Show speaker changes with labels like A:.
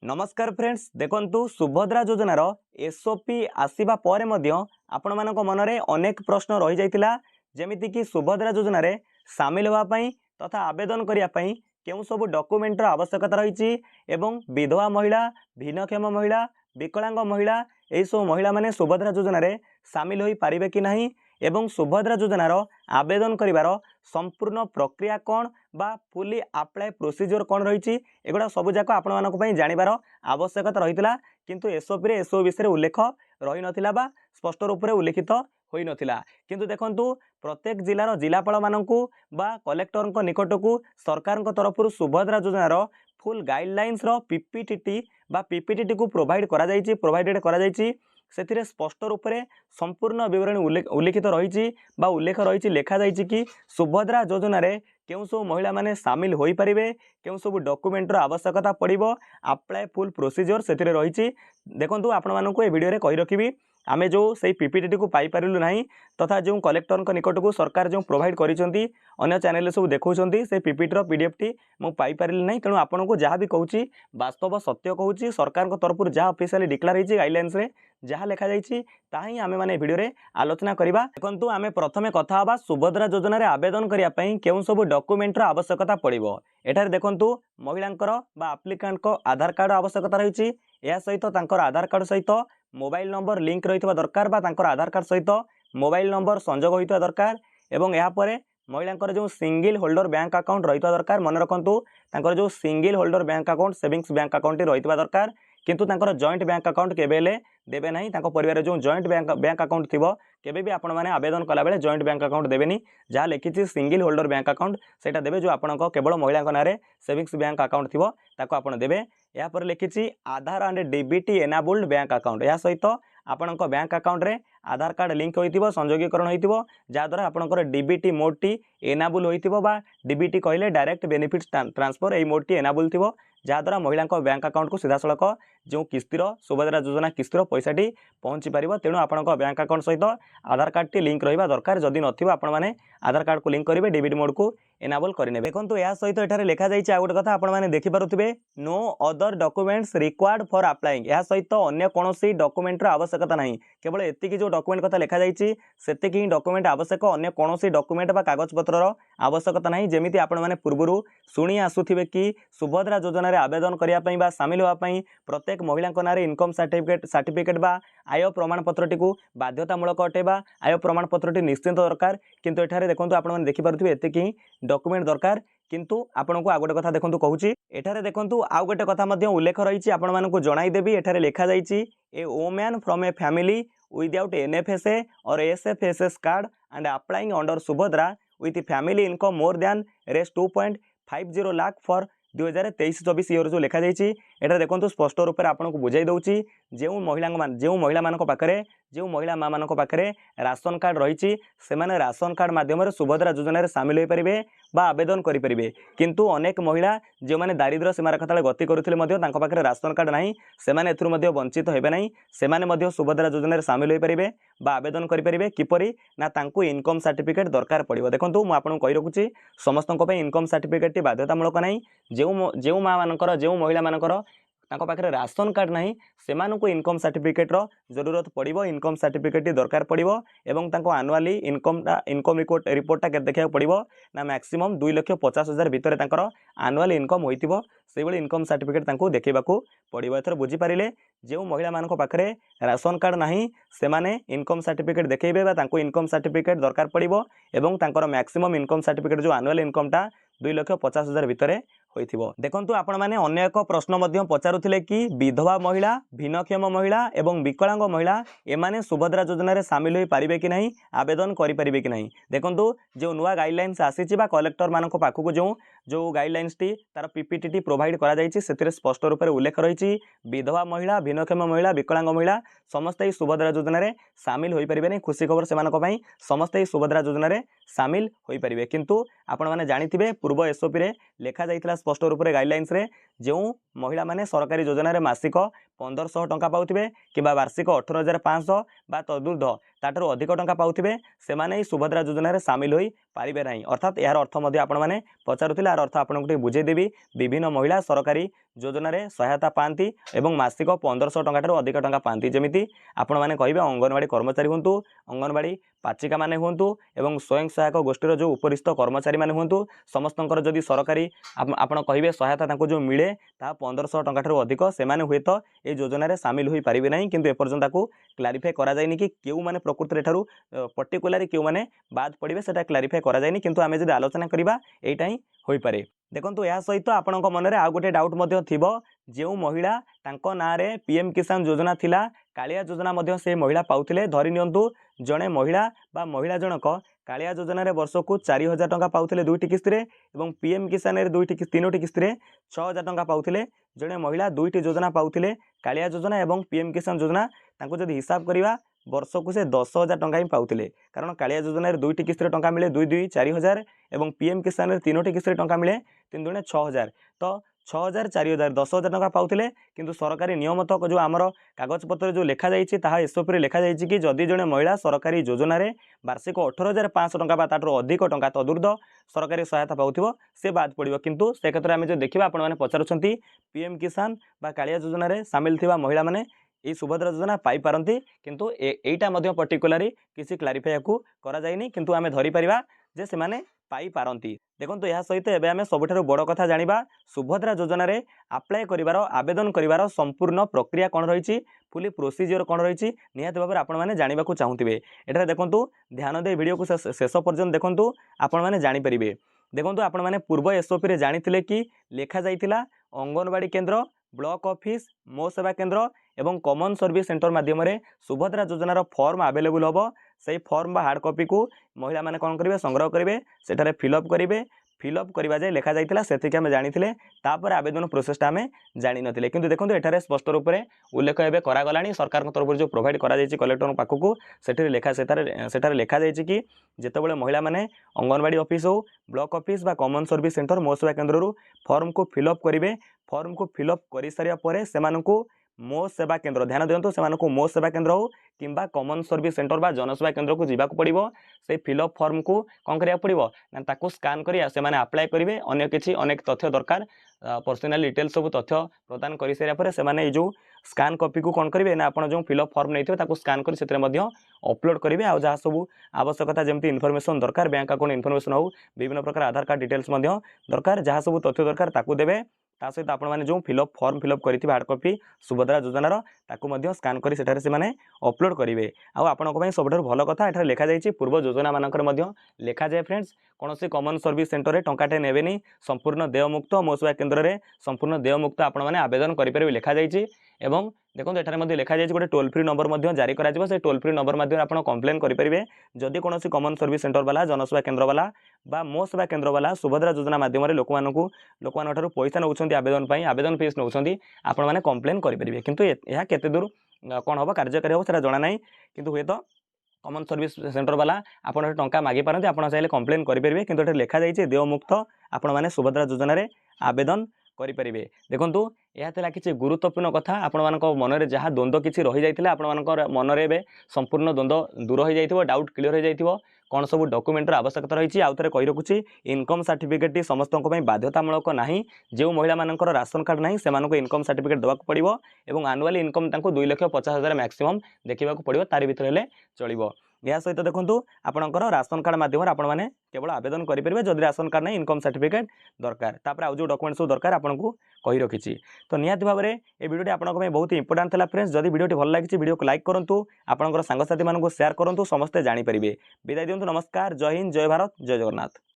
A: नमस्कार फ्रेंड्स देखंतु सुभद्रा योजनार एसओपी आसीबा परे मध्य आपण मानक मनरे अनेक प्रश्न रही जाइतिला जेमिति कि सुभद्रा योजना रे शामिल होवा पई तथा आवेदन करिया पई केउ सब डॉक्यूमेंटर आवश्यकता रही एवं विधवा महिला भिन्नक्षम महिला विकलांग महिला एई सब महिला माने सुभद्रा योजना रे शामिल होई पारिबे कि नाही एवं सुभद्रा योजनार आवेदन करिवार संपूर्ण प्रक्रिया कौन बा फुली अप्लाई प्रोसीजर कौन रही एगुड़ा सबूक आपण मानी जानवर आवश्यकता रही किंतु एसओपी एसओ विषय उल्लेख रही नाला बा स्पष्ट रूप से उल्लिखित होई नथिला किंतु देखंतु प्रत्येक जिलार जिलापाल मानकू बा कलेक्टर निकट को सरकार तरफ सुभद्रा योजनार फुल गाइडलाइंस पीपीटी बा पीपीटी को प्रोवाइडेड करा से स्पष्ट रूप से संपूर्ण विवरणी उल्लिखित रही उल्लेख रही लिखा जाइए कि सुभद्रा योजना रे केउ सब महिला माने शामिल हो पारे केउ सब डॉक्यूमेंटर आवश्यकता पड़ो अप्लाई फुल प्रोसीजर से रही देखो आपण मानक ए वीडियो रे कहि रखिबी आमे जो सही पीपीटी को पाई पारिलु नाही तथा जो कलेक्टर निकट को सरकार जो प्रोवाइड करिसेंती अन्य चैनल सब देखौछंती से पीपीटी पीडीएफ टी मु पाई पारिलु नाही तेणु आपन को जहाँ भी कहूँ वास्तव सत्य कहूँ सरकार तरफ जहाँ ऑफिशियली डिक्लेयर होईची गाइडलाइंस रे जहाँ लिखा जाइए ताही आमे माने वीडियो रे आलोचना करिबा देखंतु आमे प्रथमे कथा हबा सुभद्रा योजना रे आवेदन करिया पई केउ सब डॉक्यूमेंटर आवश्यकता पड़िबो एठारे देखंतु महिलांकर बा एप्लिकेंट को आधार कार्ड आवश्यकता रही या सहित तांकर आधार कार्ड सहित मोबाइल नंबर लिंक रही दरकार बा तांकर आधार कार्ड सहित मोबाइल नंबर संजोग होइता दरकार एवं या परे महिलांकर जो सिंगल होल्डर बैंक अकाउंट रही दरकार मन रखंतु तांकर जो single holder bank account savings bank account रही दरकार किंतु तांकर जॉइंट बैंक अकाउंट केबेले देबे नहीं तांको परिवार जो जॉइंट बैंक अकाउंट थिबो केबे भी आपण माने आवेदन कला बेले जॉइंट बैंक अकाउंट देबेनी जहाँ लिखी सिंगल होल्डर बैंक अकाउंट सेटा देबे जो आपण केवल महिला नारे सेविंग्स बैंक अकाउंट थिबो ताको आपण देबे या पर लिखी आधार एंड डीबीटी एनाबल्ड बैंक अकाउंट या सहित आपण बैंक अकाउंट रे आधार कार्ड लिंक होइतिबो संयोगीकरण होइतिबो जाद्वारा आपणकर डीबीटी मोडटी एनाबल होइतिबो बा डीबीटी कहले डायरेक्ट बेनिफिट ट्रांसफर एई मोडटी एनाबल थिबो जहाँद्वारा महिला बैंक अकाउंट को सीधा सड़क जो किस्तिर सुभद्रा योजना किस्तिर पैसाटी पहुँची पार तेणु आपण बैंक अकाउंट सहित आधार कार्ड टी लिंक रहा दरकार जदि नथिबो आपण माने आधार कार्ड को लिंक करेंगे डीबीटी मोड को एनाबल करेंगे देखो यह सहित एठारे लिखा जाइए आ गोटे कथा आपण माने देखि पारुथिबे no other documents required for applying या सहित अन्य कोनोसी डॉक्यूमेंटर आवश्यकता नहीं केवल एतिकी जो डॉक्यूमेंट कथा लिखा जाइए सेतिकी डॉक्यूमेंट आवश्यक अन्य कोनोसी डॉक्यूमेंट बा कागज पत्रर आवश्यकता नहीं जेमिति आपण माने पूर्वरु शुणी आसुथिबे कि सुभद्रा योजना रे आवेदन करिया पई बा शामिल होवा पई प्रत्येक महिला नारे इनकम सर्टिफिकेट बा आय प्रमाण पत्रटी को बाध्यतामूलक अटे बा आय प्रमाण पत्रटी निश्चित दरकार किंतु एठारे देखंतु आपण माने देखि पारुथिबे एतिकी डॉक्यूमेंट दरकार किंतु आपण को आ गोटे कथा देखंतु कहूची एठारे देखंतु आ गोटे कथा मध्य उल्लेख रही आपण मानकु जणाई देबी एठारे लिखा जाइछि a women from a family without NFSA और SFSS card and applying under Subhadra with family income more than Rs 2.50 lakh for 2023-24 year जो लिखा जाइए एटा देखो स्पष्ट रूप से आपको बुझाई दूसरी जो महिला मान पाखे जो महिला माँ मान पाखे राशन कार्ड रही राशन कार्ड माध्यम सुभद्रा योजना सामिल हो पारे बा आवेदन करें किंतु अनेक महिला जो मैंने दारिद्र्य सीमारेखा तले गति करुले राशन कार्ड ना से वंचित होबे नहीं से सुभद्रा योजना सामिल हो पारे बा आवेदन करें किपरि ना तांको इनकम सर्टिफिकेट दरकार पड़ो देखो मुझे आपको कही रखुच्छी समस्त इनकम सर्टिफिकेट बाध्यतामूलक नहीं जो माँ मानकर जो महिला मानकर तांको पाखे राशन कार्ड नहीं सेमानकु इनकम सर्टिफिकेट रो जरूरत पड़ो इनकम सर्टिफिकेट दरकार पड़ो एवं तांको आनुआली इनकम रिपोर्टा के देखा पड़ो ना मैक्सिमम 2,50,000 भितर तांकर आनुआल इनकम होइतिबो से भली इनकम सर्टिफिकेट तांको देखैबाकू पड़ो एथर बुझी पारिले जो महिला मानक पाखे राशन कार्ड नहीं से माने इनकम सर्टिफिकेट देखैबे बा तांको इनकम सर्टिफिकेट दरकार पड़ो एवं तांकर मैक्सिमम इनकम सर्टिफिकेट जो आनुआल इनकमटा 2,50,000 भितर होइथिबो देखंतु आपण माने अन्य एक प्रश्न मध्य पचारुथिले कि विधवा महिला भिन्नक्षम महिला एवं विकलांग महिला एमाने सुभद्रा योजना रे शामिल होई पारिबे कि नहीं आवेदन करि पारिबे कि नहीं देखंतु जो नुआ गाइडलाइंस आसीछि बा कलेक्टर मानक पाखु जो गाइडलाइंस टी तार पीपीटी टी प्रोवाइड करा जाइछि सेतिरे स्पष्ट रूप से उल्लेख रही विधवा महिला भिन्नक्षम महिला विकलांग महिला समस्त ही सुभद्रा योजना रे शामिल होई पारिबे नहीं खुशी खबर सेमानक पई समस्त ही सुभद्रा योजना रे शामिल होई पारिबे किंतु आपण माने जानिथिबे पूर्व एसओपी रे लिखा जाइतिला स्पष्ट रूप से गाइडलाइंस रे जो महिला माने सरकारी योजना रे मासिक 1500 टंका पाउथिबे किबा वार्षिक 18,500 बा तदुर्ध ताठर अधिक टंका पाउथिबे सेमाने ही सुभद्रा योजना रे शामिल होई पारिबे नहीं अर्थात यार अर्थ मध्य आपण माने पचारुथिले यार अर्थ आपनको बुझे देबी विभिन्न महिला सरकारी योजन सहायता पाती और मासिक 1500 टଙ୍କା ଠାରୁ अधिक टଙ୍କା पाती जमी आपण मैंने कहे अंगनवाड़ी कर्मचारी हूँ अंगनवाड़ी पाचिका मैंने हूँ और स्वयं सहायक गोष्ठीर जो उपरिस्थ कर्मचारी मैंने हूँ समस्तंकर जदि सरकारी आपण कहे सहायता जो मिले ता 1500 टଙ୍କା ଠାରୁ अधिक से हुए तो ये योजन सामिल हो पारे ना कि एपर्तंत क्लारिफाई कराइनि कि क्यों मैंने प्रकृति ठारू पर्टिकुलारी क्यों मैंने बाद पड़े से क्लारिफाई कराइनि किंतु आम जब आलोचना करवा यहीटा ही हो पारे। देखो या सहित आपण मनरे आउ गोटे डाउट जो महिला तांको नारे पीएम किसान योजना थिला कालिया योजना से महिला पाउथिले धरि नियंतु जड़े महिला बा महिला जनक कालिया योजन वर्ष को 4000 टଙ୍କା पाउथिले दुईटी किस्ती और पीएम किसान तीनोटी किस्ती 6000 टଙ୍କା पाउथिले जड़े महिला दुईटी योजना पाउथिले कालिया योजना और पीएम किसान योजना तांको जदि हिसाब करवा वर्ष को से 10,000 टଙ୍କା ही पाउथिले कारण कालिया योजन दुईटी किस्ती टଙ୍କା मिले 2 4000 और पीएम किसान तीनोटी किस्ती टଙ୍କା मिले 3 दूने 6000 तो 6000 4000 10,000 टଙ୍କା पाउथिले किंतु सरकारी नियम तक जो आमर कागज पत्र जो लिखा जाइए ताहा एसओपी लिखा जाइए कि जदि जड़े महिला सरकारी योजन वार्षिक 18,500 टଙ୍କା ताठू अधिक टଙ୍କା तदूर्ध सरकारी सहायता पाउथिबो से बाद पड़ो किंतु से क्षेत्र में जो देखा आपण मैंने पचारुंट पीएम किसान बा कालिया योजन सामिल थिबा महिला माने ये सुभद्रा योजना पाई पारती किंतु एटा पर्टिकुलारी किसी क्लारिफाई को करा जायनि किंतु आमे धरि परिबा जे से माने पाई पारती। देखो यह सहित एवं आम सबुठ बड़ कथा जाना सुभद्रा योजन आप्लाय कर आवेदन कर संपूर्ण प्रक्रिया कौन रही फुली प्रोसीजर कौन रही निहत भाव आपण मैंने जानवा चाहूथे एठार देखूँ ध्यान दे वीडियो को शेष पर्यंत देखूँ आपण मैंने जानीपर। देखो आपण मैंने पूर्व एसओपी जानी कि लिखा जाइथिला अंगनवाड़ी केन्द्र ब्लॉक ऑफिस मो सेवा केन्द्र एवं कॉमन सर्विस सेंटर माध्यम सुभद्रा योजनार फॉर्म अवेलेबल हम से फॉर्म बा हार्ड कॉपी को महिला माने कौन करेंगे संग्रह करेंगे सेठारे फिलअप करेंगे फिलअप करवा जाए लिखा जाइथिला सेतिक आमे जानिथिले तापर आवेदन प्रोसेसटा आमे जानि नथिले किंतु देखंतु एठारे स्पष्ट रूप से उल्लेख एबे करागलानी सरकार तरफ जो प्रोवाइड करा जाइछि कलेक्टर पाखकू सेठारे लिखा सेठारे लिखा जाइछि कि जेतेबेले महिला माने अंगनवाड़ी ऑफिस हो ब्लॉक ऑफिस बा कॉमन सर्विस सेंटर मो सेवा केन्द्र रु फॉर्म को फिलअप करेंगे फॉर्म को फिलअप कर सारिया परे सेमानकू मो सेवा केन्द्र ध्यान दिंतु से मो सेवा केन्द्र हो कि कॉमन सर्विस सेंटर बा जनसेवा केन्द्र को जावाक पड़ो से फिलअप फॉर्म को कौन करा पड़ो ना ताकू स्कान कर से आप्लाय करेंगे अनेक किसी अनेक तथ्य दरकार पर्सनाल डिटेल्स सब तथ्य प्रदान कर सारे से जो स्कान कॉपी को कौन करेंगे ना आप जो फिलअप फॉर्म नहीं स्कान कर अपलोड करेंगे आ जहाँ सब आवश्यकता जमी इनफॉरमेशन दरकार बैंक अकाउंट इनफॉरमेशन हो विभिन्न प्रकार आधार कार्ड डिटेल्स दरकार जहाँ सब तथ्य दरकार ताकू देवे ता सहित आपण मैंने जो फिलअप फॉर्म फिलअप करथिबे हार्ड कॉपी सुभद्रा योजनार ताकू मध्य स्कान करी सेठारे से माने अपलोड करेंगे आपंप सबुठ भल कथा एठारे लिखा जाइए पूर्व योजना मानकर मध्य लिखा जाए फ्रेंड्स कौन से कॉमन सर्विस सेंटर रे टंकाटे नेबेनी संपूर्ण देयमुक्त मो सेवा केन्द्र रे संपूर्ण देयमुक्त आपण मैंने आवेदन करेंगे लिखा जाइए एवं देखो एठारे लिखा जाइए गोटे टोल फ्री नंबर जारी करा से टोल फ्री नंबर माध्यम आप कंप्लेन करेंगे जदि कौन कॉमन सर्विस सेंटर वाला जनसेवा केन्द्र वाला बा मो सेवा केन्द्र वाला सुभद्रा योजना माध्यम लोक पैसा नौ आवेदन आवेदन फीस नौ आपण मैंने कंप्लेन करेंगे किंतु यह केते दूर कौन हम कार्यकारी हम से जाना ना कि हुए तो कॉमन सर्विस सेंटर वाला आपड़ टंका मागी पारती आप चाहिए कंप्लेन करेंगे किंतु लिखा जाइए देयमुक्त आपण मैंने सुभद्रा योजन आवेदन करेंगे। देखो यह किसी गुरुत्वपूर्ण कथा आपण मन में जहाँ द्वंद्व किसी रही जाता आपण मनरे संपूर्ण द्वंद्व दूर हो जाइए डाउट क्लीयर हो जाइए कौन सब डॉक्यूमेंटर आवश्यकता रही आउ थे कही रखुच्छी इनकम सर्टिफिकेट समस्त बाध्यतामूलक ना जो महिला मानकर राशन कार्ड ना से इनकम सर्टिफिकेट देवाक पड़ो और आनुआली इनकम 2,50,000 मैक्सिमम देखा पड़ो तार भर चलो या सहित देखो आपंकर राशन कार्ड माध्यम आपण मैंने केवल आवेदन करेंगे जदि राशन कार्ड ना इनकम सर्टिफिकेट दरकार तापर आउ जो डॉक्यूमेंट सब दरकार आपको कही रखी तो निहाती भाव में ये वीडियो आपंप बहुत इंपोर्टेंट था फ्रेंड्स जदि वीडियो भल लगी वीडियो को लाइक करूँ आपंकर सांगसाथी मानक शेयर करूँ समस्ते जानीपर विदाय दिंतु नमस्कार जय हिंद जय भारत जय जगन्नाथ।